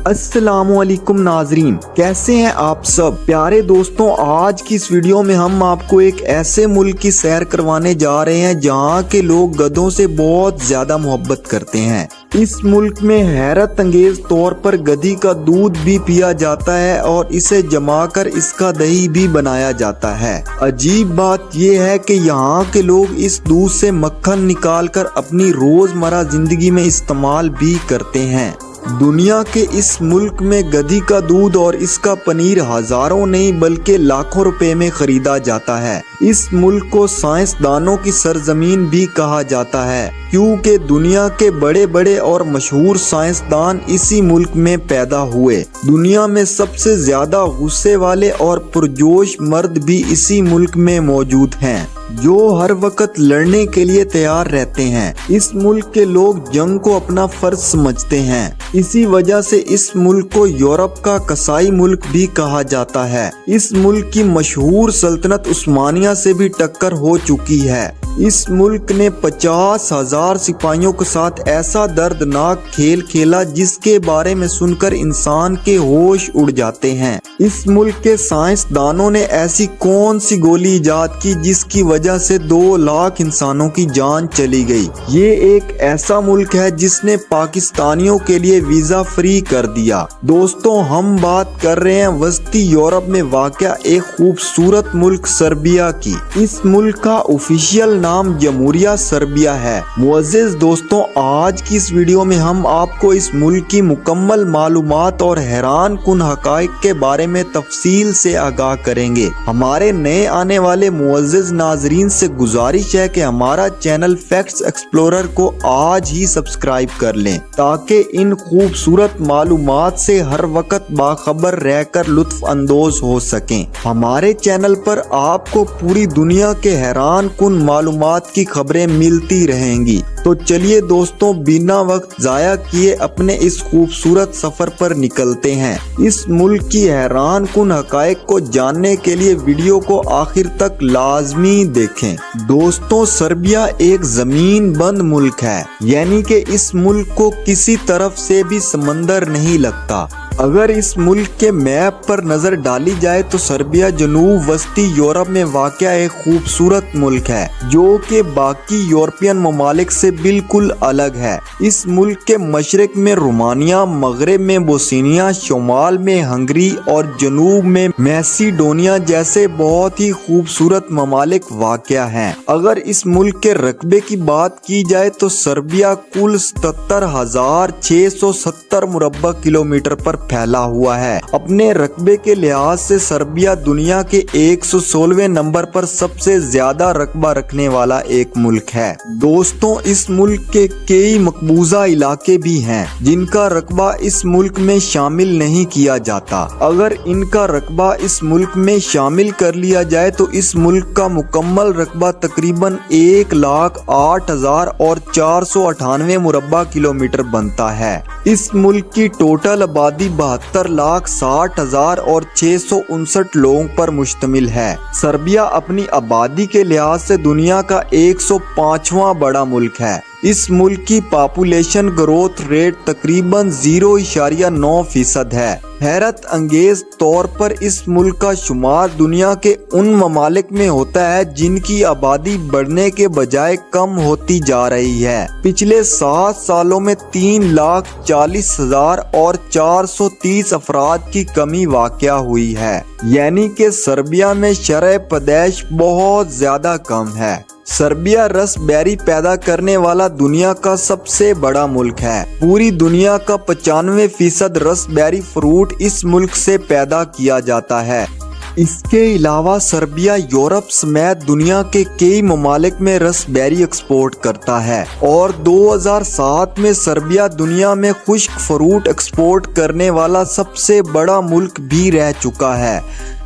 अस्सलाम वालेकुम नाजरीन, कैसे हैं आप सब प्यारे दोस्तों। आज की इस वीडियो में हम आपको एक ऐसे मुल्क की सैर करवाने जा रहे हैं जहां के लोग गधों से बहुत ज्यादा मोहब्बत करते हैं। इस मुल्क में हैरत अंगेज तौर पर गधी का दूध भी पिया जाता है और इसे जमाकर इसका दही भी बनाया जाता है। अजीब बात यह है कि यहाँ के लोग इस दूध से मक्खन निकालकर अपनी रोजमर्रा जिंदगी में इस्तेमाल भी करते हैं। दुनिया के इस मुल्क में गधी का दूध और इसका पनीर हजारों नहीं बल्कि लाखों रुपए में खरीदा जाता है। इस मुल्क को साइंसदानों की सरजमीन भी कहा जाता है क्योंकि दुनिया के बड़े बड़े और मशहूर साइंसदान इसी मुल्क में पैदा हुए। दुनिया में सबसे ज्यादा गुस्से वाले और पुरजोश मर्द भी इसी मुल्क में मौजूद हैं जो हर वक्त लड़ने के लिए तैयार रहते हैं। इस मुल्क के लोग जंग को अपना फर्ज समझते हैं। इसी वजह से इस मुल्क को यूरोप का कसाई मुल्क भी कहा जाता है। इस मुल्क की मशहूर सल्तनत उस्मानिया से भी टक्कर हो चुकी है। इस मुल्क ने 50,000 सिपाहियों के साथ ऐसा दर्दनाक खेल खेला जिसके बारे में सुनकर इंसान के होश उड़ जाते हैं। इस मुल्क के साइंसदानों ने ऐसी कौन सी गोली इजाद की जिसकी वजह से 2 लाख इंसानों की जान चली गई। ये एक ऐसा मुल्क है जिसने पाकिस्तानियों के लिए वीजा फ्री कर दिया। दोस्तों, हम बात कर रहे हैं वस्ती यूरोप में वाक़या एक खूबसूरत मुल्क सर्बिया की। इस मुल्क का ऑफिशियल नाम जमहूरिया सर्बिया है। मुअज़्ज़िज़ दोस्तों, आज की इस वीडियो में हम आपको इस मुल्क की मुकम्मल मालूमात और हैरान कुन हक़ाइक़ के बारे में तफसील से आगाह करेंगे। हमारे नए आने वाले मुअज़्ज़िज़ नाज़रीन से गुजारिश है कि हमारा चैनल फैक्ट्स एक्सप्लोरर को आज ही सब्सक्राइब कर लें ताकि इन खूबसूरत मालूमात से हर वक्त बाखबर रहकर लुत्फ अंदोज हो सकें। हमारे चैनल पर आपको पूरी दुनिया के हैरान कुन मालूमात की खबरें मिलती रहेंगी। तो चलिए दोस्तों, बिना वक्त जाया किए अपने इस खूबसूरत सफर पर निकलते हैं। इस मुल्क की हैरान कुन हक़ाइक़ को जानने के लिए वीडियो को आखिर तक लाजमी देखें। दोस्तों, सर्बिया एक जमीन बंद मुल्क है, यानी कि इस मुल्क को किसी तरफ से भी समंदर नहीं लगता। अगर इस मुल्क के मैप पर नजर डाली जाए तो सर्बिया जनूब वस्ती यूरोप में वाक़या एक खूबसूरत मुल्क है जो कि बाकी यूरोपियन ममालिक से बिल्कुल अलग है। इस मुल्क के मशरक में रोमानिया, मगरब में बोस्निया, शुमाल में हंगरी और जनूब में मैसिडोनिया जैसे बहुत ही खूबसूरत ममालिक वाक़या हैं। अगर इस मुल्क के रकबे की बात की जाए तो सर्बिया कुल 77,670 मुरब्बा किलोमीटर पर फैला हुआ है। अपने रकबे के लिहाज से सर्बिया दुनिया के 116वें नंबर पर सबसे ज्यादा रकबा रखने वाला एक मुल्क है। दोस्तों, इस मुल्क के कई मकबूजा इलाके भी हैं जिनका रकबा इस मुल्क में शामिल नहीं किया जाता। अगर इनका रकबा इस मुल्क में शामिल कर लिया जाए तो इस मुल्क का मुकम्मल रकबा तकरीबन 1,08,498 मुरब्बा किलोमीटर बनता है। इस मुल्क की टोटल आबादी 72,60,659 लोगों पर मुश्तमिल है। सर्बिया अपनी आबादी के लिहाज से दुनिया का 105वां बड़ा मुल्क है। इस मुल्क की पॉपुलेशन ग्रोथ रेट तकरीबन 0.9% है। हैरत अंगेज तौर पर इस मुल्क का शुमार दुनिया के उन ममालिक में होता है जिनकी आबादी बढ़ने के बजाय कम होती जा रही है। पिछले 7 सालों में 3,40,000 और 430 अफराद की कमी वाक़या हुई है, यानी कि सर्बिया में शरह पैदाइश बहुत ज्यादा कम है। सर्बिया रसबेरी पैदा करने वाला दुनिया का सबसे बड़ा मुल्क है। पूरी दुनिया का 95% रसबेरी फ्रूट इस मुल्क से पैदा किया जाता है। इसके अलावा सर्बिया यूरोप समेत दुनिया के कई ममालिक में रसबेरी एक्सपोर्ट करता है और 2007 में सर्बिया दुनिया में खुश्क फ्रूट एक्सपोर्ट करने वाला सबसे बड़ा मुल्क भी रह चुका है।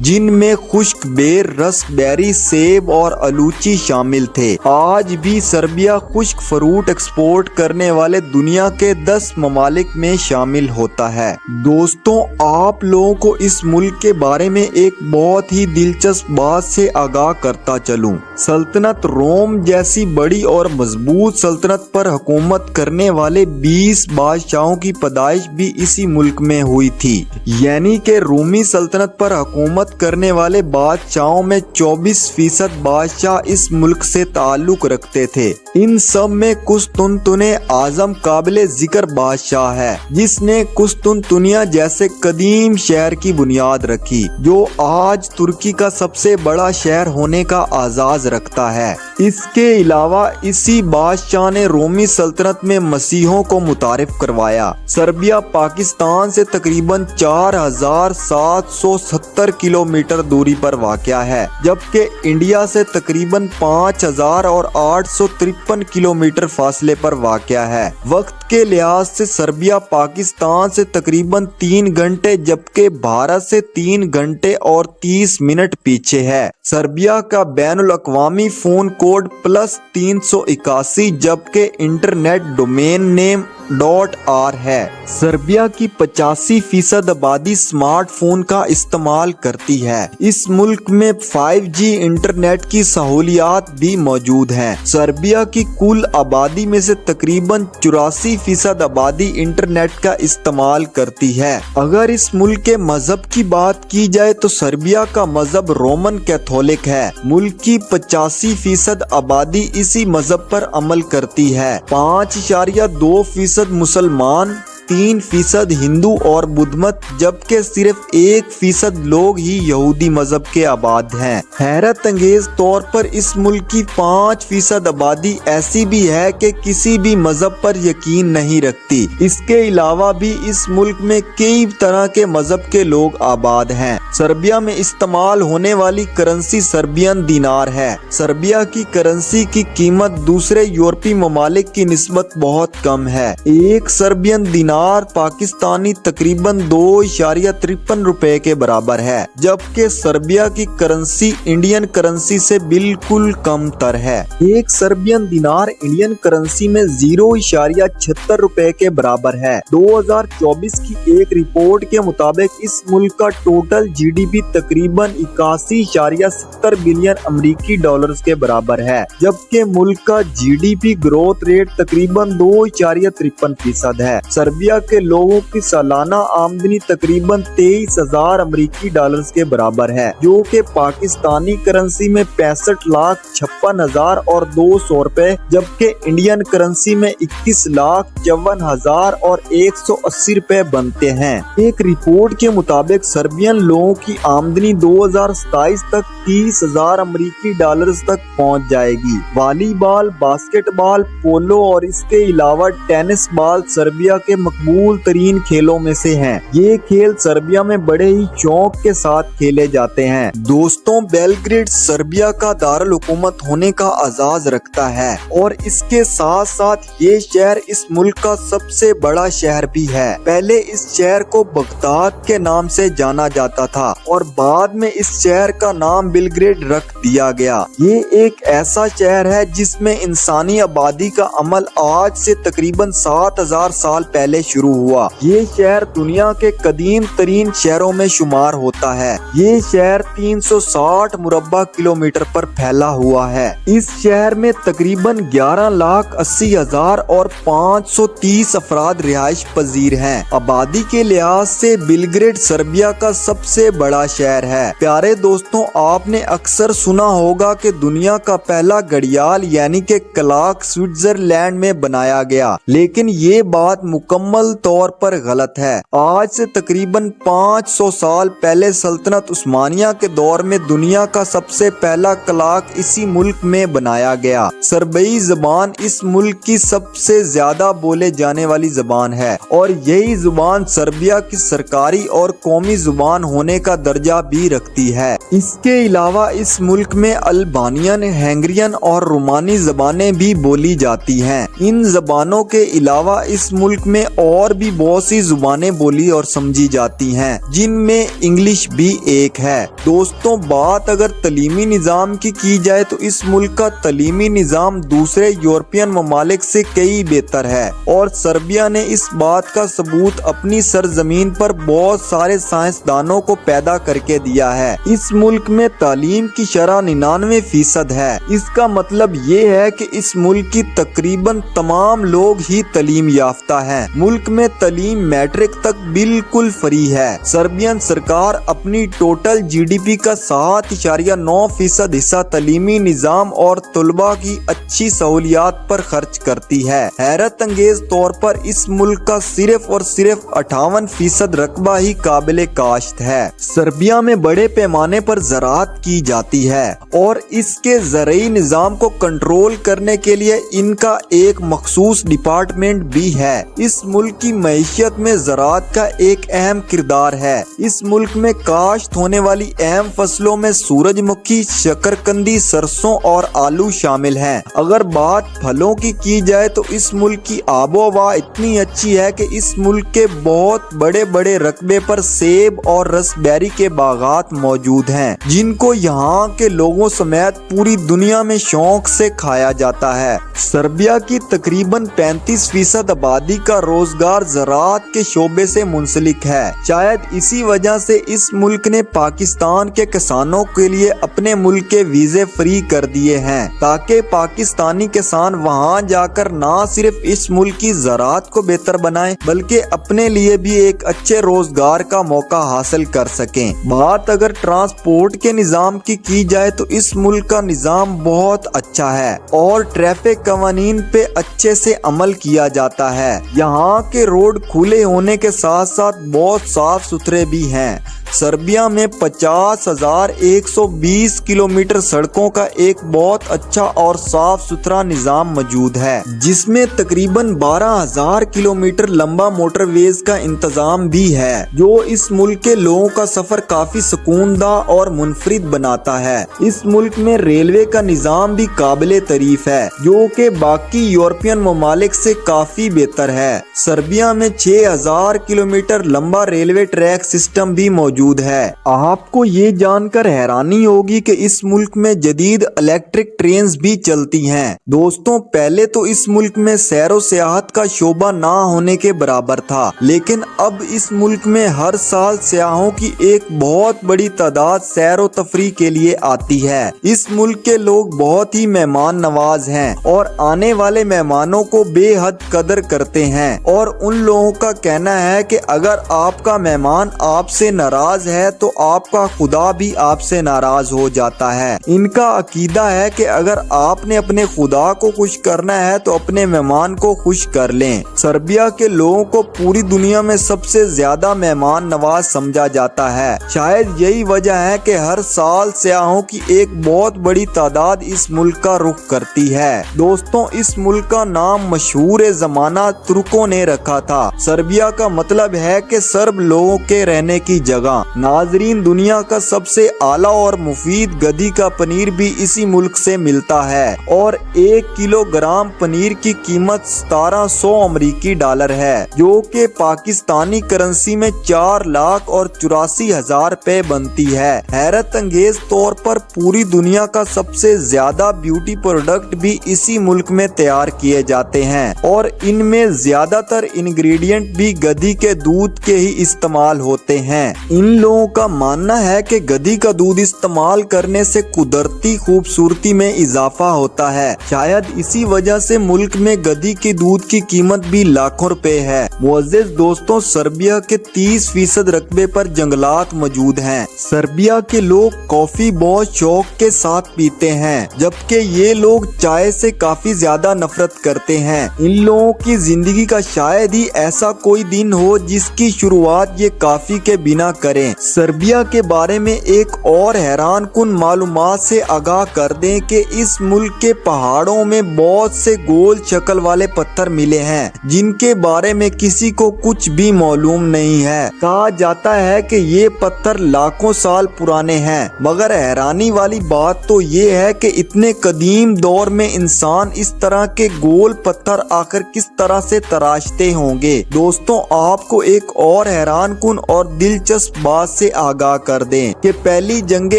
जिनमें खुश्क बेर, रसबेरी, सेब और आलूची शामिल थे। आज भी सर्बिया खुश्क फ्रूट एक्सपोर्ट करने वाले दुनिया के 10 ममालिक में शामिल होता है। दोस्तों, आप लोगों को इस मुल्क के बारे में एक बहुत ही दिलचस्प बात से आगाह करता चलूं। सल्तनत रोम जैसी बड़ी और मजबूत सल्तनत पर हुकूमत करने वाले 20 बादशाहों की पैदाइश भी इसी मुल्क में हुई थी। यानी कि रूमी सल्तनत पर हुकूमत करने वाले बादशाहों में 24% बादशाह इस मुल्क से ताल्लुक रखते थे। इन सब में कुस्तुनतुने आजम काबिले जिक्र बादशाह है, जिसने कुस्तुनतुनिया जैसे कदीम शहर की बुनियाद रखी, जो आज तुर्की का सबसे बड़ा शहर होने का आजाज रखता है। इसके अलावा इसी बादशाह ने रोमी सल्तनत में मसीहों को मुतारिफ करवाया। सर्बिया पाकिस्तान से तकरीबन 4770 किलोमीटर दूरी पर वाक़या है, जबकि इंडिया से तकरीबन 5853 किलोमीटर फासले पर वाक़या है। वक्त के लिहाज से सर्बिया पाकिस्तान से तकरीबन 3 घंटे जबकि भारत से 3 घंटे और 30 मिनट पीछे है। सर्बिया का बैनुल अक़वामी फोन कोड +381 जबकि इंटरनेट डोमेन नेम .r है। सर्बिया की 85% आबादी स्मार्टफोन का इस्तेमाल करती है। इस मुल्क में 5G इंटरनेट की सहूलियात भी मौजूद हैं। सर्बिया की कुल आबादी में से तकरीबन 84% आबादी इंटरनेट का इस्तेमाल करती है। अगर इस मुल्क के मजहब की बात की जाए तो सर्बिया का मजहब रोमन कैथोलिक है। मुल्क की 85% आबादी इसी मजहब पर अमल करती है। 5.2% मुसलमान, 3% हिंदू और बुद्ध मत, जबकि सिर्फ 1% लोग ही यहूदी मजहब के आबाद हैं। हैरत अंगेज तौर पर इस मुल्क की 5% आबादी ऐसी भी है कि किसी भी मजहब पर यकीन नहीं रखती। इसके अलावा भी इस मुल्क में कई तरह के मजहब के लोग आबाद हैं। सर्बिया में इस्तेमाल होने वाली करेंसी सर्बियन दिनार है। सर्बिया की करेंसी की कीमत दूसरे यूरोपीय ममालिक की निस्बत बहुत कम है। एक सर्बियन दिनार पाकिस्तानी तकरीबन 2.53 रुपए के बराबर है, जबकि सर्बिया की करेंसी इंडियन करेंसी से बिल्कुल कम तर है। एक सर्बियन दिनार इंडियन करेंसी में 0.76 रुपए के बराबर है। 2024 की एक रिपोर्ट के मुताबिक इस मुल्क का टोटल GDP तकरीबन 81.70 बिलियन अमेरिकी डॉलर्स के बराबर है, जबकि मुल्क का GDP ग्रोथ रेट तकरीबन 2.53% है। सर्बिया के लोगों की सालाना आमदनी तकरीबन 23,000 अमेरिकी डॉलर्स के बराबर है, जो कि पाकिस्तानी करेंसी में 65,56,000 और 200 रुपए, जबकि इंडियन करेंसी में 21,54,000 और 180 रुपए बनते हैं। एक रिपोर्ट के मुताबिक सर्बियन लोगों की आमदनी 2027 तक 30,000 अमेरिकी डॉलर्स तक पहुंच जाएगी। वॉलीबॉल, बास्केटबॉल, पोलो और इसके अलावा टेनिस बॉल सर्बिया के मकबूल तरीन खेलों में से हैं। ये खेल सर्बिया में बड़े ही शौक के साथ खेले जाते हैं। दोस्तों, बेलग्रेड सर्बिया का दारुल हुकूमत होने का आजाज रखता है और इसके साथ साथ ये शहर इस मुल्क का सबसे बड़ा शहर भी है। पहले इस शहर को बगदाद के नाम से जाना जाता था और बाद में इस शहर का नाम बेलग्रेड रख दिया गया। ये एक ऐसा शहर है जिसमें इंसानी आबादी का अमल आज से तकरीबन 7,000 साल पहले शुरू हुआ। ये शहर दुनिया के कदीम तरीन शहरों में शुमार होता है। ये शहर 360 मुरब्बा किलोमीटर पर फैला हुआ है। इस शहर में तकरीबन 11,80,000 और 530 अफराद रिहाइश पजीर हैं। आबादी के लिहाज से बेलग्रेड सर्बिया का सबसे बड़ा शहर है। प्यारे दोस्तों, आपने अक्सर सुना होगा कि दुनिया का पहला घड़ियाल यानी कि क्लॉक स्विट्जरलैंड में बनाया गया, लेकिन ये बात मुकम्मल तौर पर गलत है। आज से तकरीबन 500 साल पहले सल्तनत उस्मानिया के दौर में दुनिया का सबसे पहला क्लॉक इसी मुल्क में बनाया गया। सर्बियाई ज़बान इस मुल्क की सबसे ज्यादा बोले जाने वाली ज़बान है और यही ज़ुबान सर्बिया की सरकारी और कौमी ज़ुबान होने का दर्जा भी रखती है। इसके अलावा इस मुल्क में अल्बानियन, हैंगरियन और रोमानी ज़बानें भी बोली जाती हैं। इन ज़बानों के अलावा इस मुल्क में और भी बहुत सी जुबानें बोली और समझी जाती हैं, जिनमें इंग्लिश भी एक है। दोस्तों, बात अगर तलीमी निज़ाम की जाए तो इस मुल्क का तलीमी निज़ाम दूसरे यूरोपियन ममालिक से कई बेहतर है और सर्बिया ने इस बात का सबूत अपनी सरजमीन पर बहुत सारे साइंसदानों को पैदा करके दिया है। इस मुल्क में तालीम की शरह 99% है। इसका मतलब ये है कि इस मुल्क की तकरीबन तमाम लोग ही तलीम याफ्ता हैं। मुल्क में तलीम मैट्रिक तक बिल्कुल फ्री है। सर्बियन सरकार अपनी टोटल GDP का 7.9% हिस्सा तलीमी निज़ाम और तलबा की अच्छी सहूलियात पर खर्च करती है। हैरत अंगेज तौर पर इस मुल्क का सिर्फ और सिर्फ 58% रकबा ही काबिल काश्त है। सर्बिया में बड़े पैमाने पर ज़राअत की जाती है और इसके ज़रई निज़ाम को कंट्रोल करने के लिए इनका एक मखसूस डिपार्टमेंट भी है। इस मुल्क की मईशत में ज़राअत का एक अहम किरदार है। इस मुल्क में काश्त होने वाली अहम फसलों में सूरजमुखी, शकरकंदी, सरसों और आलू शामिल हैं। अगर बात फलों की जाए तो इस मुल्क की आबो हवा इतनी अच्छी है कि इस मुल्क के बहुत बड़े बड़े रकबे पर सेब और रसबेरी के बागात मौजूद हैं, जिनको यहाँ के लोगों समेत पूरी दुनिया में शौक से खाया जाता है। सर्बिया की तकरीबन 35% आबादी का रोजगार ज़राअत के शोबे से मुंसलिक है। शायद इसी वजह से इस मुल्क ने पाकिस्तान के किसानों के लिए अपने मुल्क के वीजे फ्री कर दिए हैं, ताकि पाकिस्तानी किसान वहाँ जाकर ना सिर्फ इस मुल्क की ज़राअत को बेहतर बनाएं, बल्कि अपने लिए भी एक अच्छे रोजगार का मौका हासिल कर सकें। बात अगर ट्रांसपोर्ट के निज़ाम की जाए तो इस मुल्क का निज़ाम बहुत अच्छा है और ट्रैफिक कवानीन पे अच्छे से अमल किया जाता है। यहाँ के रोड खुले होने के साथ साथ बहुत साफ सुथरे भी हैं। सर्बिया में 50,120 किलोमीटर सड़कों का एक बहुत अच्छा और साफ सुथरा निज़ाम मौजूद है, जिसमें तकरीबन 12,000 किलोमीटर लंबा मोटरवेज का इंतजाम भी है, जो इस मुल्क के लोगों का सफर काफी सुकूनदा और मुनफरिद बनाता है। इस मुल्क में रेलवे का निज़ाम भी काबिले तारीफ है, जो कि बाकी यूरोपियन ममालिक से काफी बेहतर है। सर्बिया में 6,000 किलोमीटर लंबा रेलवे ट्रैक सिस्टम भी मौजूद है। आपको ये जानकर हैरानी होगी कि इस मुल्क में जदीद इलेक्ट्रिक ट्रेन्स भी चलती हैं। दोस्तों, पहले तो इस मुल्क में सैरो सियाहत का शोबा ना होने के बराबर था, लेकिन अब इस मुल्क में हर साल सियाहों की एक बहुत बड़ी तादाद सैरो तफरी के लिए आती है। इस मुल्क के लोग बहुत ही मेहमान नवाज हैं और आने वाले मेहमानों को बेहद कदर करते हैं और उन लोगों का कहना है कि अगर आपका मेहमान आपसे नाराज है तो आपका खुदा भी आपसे नाराज हो जाता है। इनका अकीदा है कि अगर आपने अपने खुदा को खुश करना है तो अपने मेहमान को खुश कर लें। सर्बिया के लोगों को पूरी दुनिया में सबसे ज्यादा मेहमान नवाज समझा जाता है। शायद यही वजह है कि हर साल सियाहों की एक बहुत बड़ी तादाद इस मुल्क का रुख करती है। दोस्तों, इस मुल्क का नाम मशहूर जमाना तुर्कों ने रखा था। सर्बिया का मतलब है कि सर्ब लोगों के रहने की जगह। नाजरीन, दुनिया का सबसे आला और मुफीद गधी का पनीर भी इसी मुल्क से मिलता है और 1 किलोग्राम पनीर की कीमत 1700 अमरीकी डॉलर है, जो कि पाकिस्तानी करेंसी में 4,84,000 रुपए बनती है। हैरत अंगेज तौर पर पूरी दुनिया का सबसे ज्यादा ब्यूटी प्रोडक्ट भी इसी मुल्क में तैयार किए जाते हैं और इनमें ज्यादातर इंग्रेडिएंट भी गधी के दूध के ही इस्तेमाल होते हैं। इन लोगों का मानना है कि गधी का दूध इस्तेमाल करने से कुदरती खूबसूरती में इजाफा होता है। शायद इसी वजह से मुल्क में गधी के दूध की कीमत भी लाखों रुपए है। मुअज़्ज़िज़ दोस्तों, सर्बिया के 30% रकबे पर जंगलात मौजूद हैं। सर्बिया के लोग कॉफी बहुत शौक के साथ पीते हैं, जबकि ये लोग चाय से काफी ज्यादा नफरत करते हैं। इन लोगों की जिंदगी का शायद ही ऐसा कोई दिन हो जिसकी शुरुआत ये कॉफी के बिना करे। शहरें। सर्बिया के बारे में एक और हैरान कुन मालूमात से आगाह कर दें कि इस मुल्क के पहाड़ों में बहुत से गोल शक्ल वाले पत्थर मिले हैं जिनके बारे में किसी को कुछ भी मालूम नहीं है। कहा जाता है कि ये पत्थर लाखों साल पुराने हैं, मगर हैरानी वाली बात तो ये है कि इतने कदीम दौर में इंसान इस तरह के गोल पत्थर आकर किस तरह से तराशते होंगे। दोस्तों, आपको एक और हैरान कुन और दिलचस्प बात से आगाह कर दें कि पहली जंगे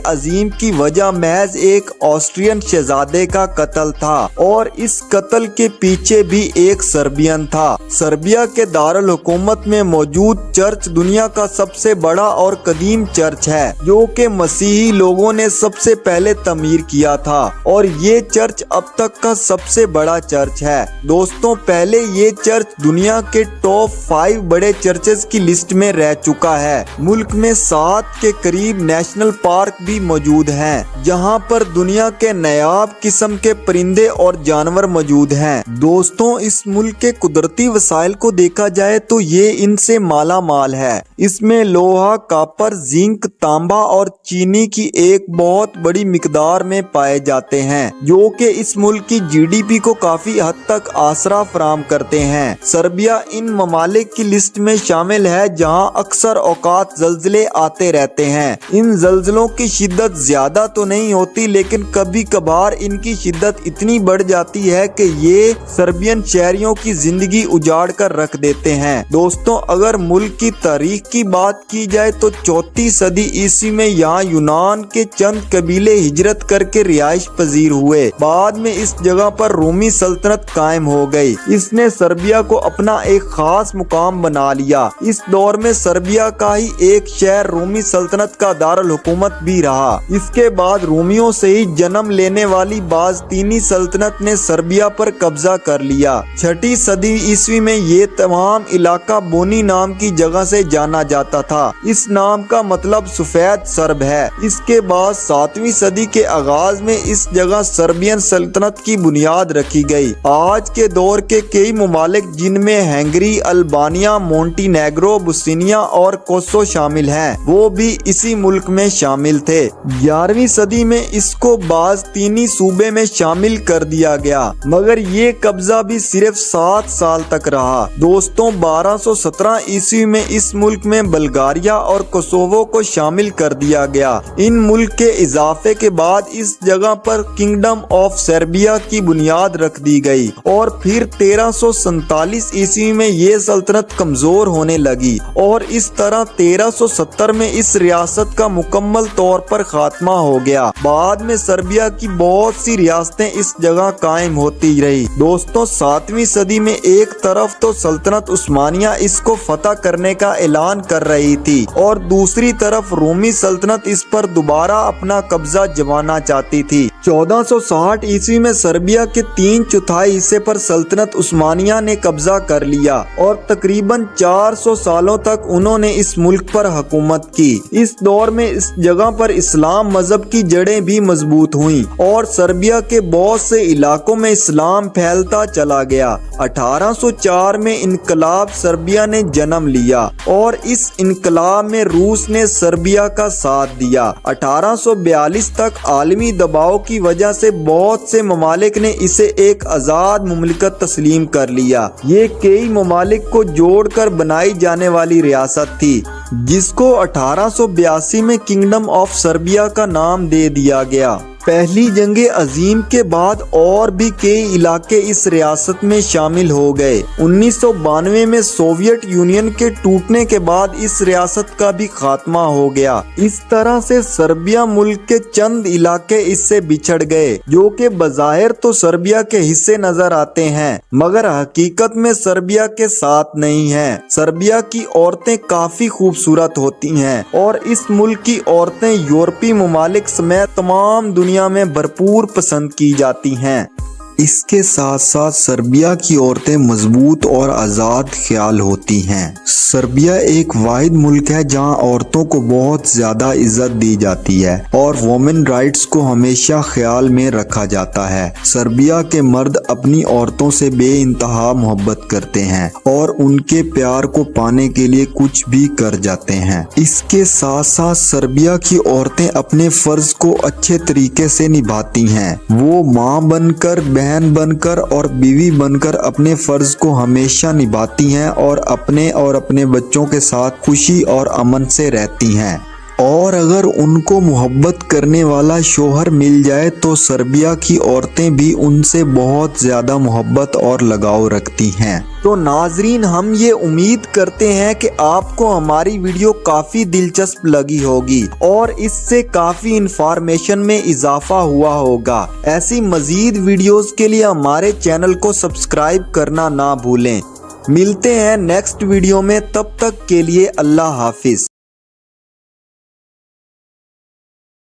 अजीम की वजह महज एक ऑस्ट्रियन शहजादे का कत्ल था और इस कत्ल के पीछे भी एक सर्बियन था। सर्बिया के दारुल हुकूमत में मौजूद चर्च दुनिया का सबसे बड़ा और कदीम चर्च है, जो कि मसीही लोगों ने सबसे पहले तमीर किया था और ये चर्च अब तक का सबसे बड़ा चर्च है। दोस्तों, पहले ये चर्च दुनिया के टॉप 5 बड़े चर्चेस की लिस्ट में रह चुका है। मुल्क में 7 के करीब नेशनल पार्क भी मौजूद हैं, जहां पर दुनिया के नायाब किस्म के परिंदे और जानवर मौजूद हैं। दोस्तों, इस मुल्क के कुदरती वसाइल को देखा जाए तो ये इनसे माला माल है। इसमें लोहा, कॉपर, जिंक, तांबा और चीनी की एक बहुत बड़ी मिकदार में पाए जाते हैं, जो कि इस मुल्क की जीडीपी को काफी हद तक आसरा फराम करते हैं। सर्बिया इन ममालिक की लिस्ट में शामिल है जहां अक्सर औकात जल्जले आते रहते हैं। इन जल्जलों की शिद्दत ज्यादा तो नहीं होती, लेकिन कभी कभार इनकी शिद्दत इतनी बढ़ जाती है कि ये सर्बियन शहरियों की जिंदगी उजाड़ कर रख देते हैं। दोस्तों, अगर मुल्क की तारीख की बात की जाए तो 4वीं सदी ईस्वी में यहाँ यूनान के चंद कबीले हिजरत करके रिहाइश पजीर हुए। बाद में इस जगह पर रोमी सल्तनत कायम हो गई। इसने सर्बिया को अपना एक खास मुकाम बना लिया। इस दौर में सर्बिया का ही एक शहर रोमी सल्तनत का दारुल हुकूमत भी रहा। इसके बाद रोमियों से ही जन्म लेने वाली बाज़तीनी सल्तनत ने सर्बिया पर कब्जा कर लिया। 6वीं सदी ईस्वी में ये तमाम इलाका बोनी नाम की जगह से जाना जाता था। इस नाम का मतलब सफेद सर्ब है। इसके बाद 7वीं सदी के आगाज में इस जगह सर्बियन सल्तनत की बुनियाद रखी गई। आज के दौर के कई ममालिक जिनमें हंगरी, अल्बानिया, मोंटीनेग्रो, बोस्निया और कोसोवो शामिल हैं, वो भी इसी मुल्क में शामिल थे। 11वीं सदी में इसको बाज़तीनी सूबे में शामिल कर दिया गया, मगर ये कब्जा भी सिर्फ 7 साल तक रहा। दोस्तों, 1217 ईस्वी में इस मुल्क में बल्गारिया और कोसोवो को शामिल कर दिया गया। इन मुल्क के इजाफे के बाद इस जगह पर किंगडम ऑफ सर्बिया की बुनियाद रख दी गई और फिर 1347 ईस्वी में ये सल्तनत कमजोर होने लगी और इस तरह 1370 में इस रियासत का मुकम्मल तौर पर खात्मा हो गया। बाद में सर्बिया की बहुत सी रियासतें इस जगह कायम होती रही। दोस्तों, 7वीं सदी में एक तरफ तो सल्तनत उस्मानिया इसको फतह करने का ऐलान कर रही थी और दूसरी तरफ रोमी सल्तनत इस पर दोबारा अपना कब्जा जमाना चाहती थी। 1460 ईस्वी में सर्बिया के 3/4 हिस्से पर सल्तनत उस्मानिया ने कब्जा कर लिया और तकरीबन 400 सालों तक उन्होंने इस मुल्क पर हुकूमत की। इस दौर में इस जगह पर इस्लाम मजहब की जड़ें भी मजबूत हुईं और सर्बिया के बहुत से इलाकों में इस्लाम फैलता चला गया। 1804 में इनकलाब सर्बिया ने जन्म लिया और इस इनकलाब में रूस ने सर्बिया का साथ दिया। 1842 तक आलमी दबाव की वजह से बहुत से ममालिक ने इसे एक आजाद मुमलिकत तस्लीम कर लिया। ये कई ममालिक को जोड़कर बनाई जाने वाली रियासत थी, जिसको 1882 में किंगडम ऑफ सर्बिया का नाम दे दिया गया। पहली जंगे अजीम के बाद और भी कई इलाके इस रियासत में शामिल हो गए। 1992 में सोवियत यूनियन के टूटने के बाद इस रियासत का भी खात्मा हो गया। इस तरह से सर्बिया मुल्क के चंद इलाके इससे बिछड़ गए, जो कि बज़ाहिर तो सर्बिया के हिस्से नजर आते हैं, मगर हकीकत में सर्बिया के साथ नहीं हैं। सर्बिया की औरतें काफी खूबसूरत होती हैं और इस मुल्क की औरतें यूरोपीय ममालिक समेत तमाम दुनिया में भरपूर पसंद की जाती हैं। اس کے ساتھ ساتھ سربیا کی عورتیں مضبوط اور آزاد خیال ہوتی ہیں۔ سربیا ایک واحد ملک ہے جہاں عورتوں کو بہت زیادہ عزت دی جاتی ہے اور وومن رائٹس کو ہمیشہ خیال میں رکھا جاتا ہے۔ سربیا کے مرد اپنی عورتوں سے بے انتہا محبت کرتے ہیں اور ان کے پیار کو پانے کے لیے کچھ بھی کر جاتے ہیں۔ اس کے ساتھ ساتھ سربیا کی عورتیں اپنے فرض کو اچھے طریقے سے نبھاتی ہیں۔ وہ ماں بن کر، بہن بن کر اور بیوی بن کر اپنے فرض کو ہمیشہ نبھاتی ہیں اور اپنے بچوں کے ساتھ خوشی اور امن سے رہتی ہیں۔ اور اگر ان کو محبت کرنے والا شوہر مل جائے تو سربیا کی عورتیں بھی ان سے بہت زیادہ محبت اور لگاؤ رکھتی ہیں۔ تو ناظرین، ہم یہ امید کرتے ہیں کہ آپ کو ہماری ویڈیو کافی دلچسپ لگی ہوگی اور اس سے کافی انفارمیشن میں اضافہ ہوا ہوگا۔ ایسی مزید ویڈیوز کے لیے ہمارے چینل کو سبسکرائب کرنا نہ بھولیں۔ ملتے ہیں نیکسٹ ویڈیو میں، تب تک کے لیے اللہ حافظ۔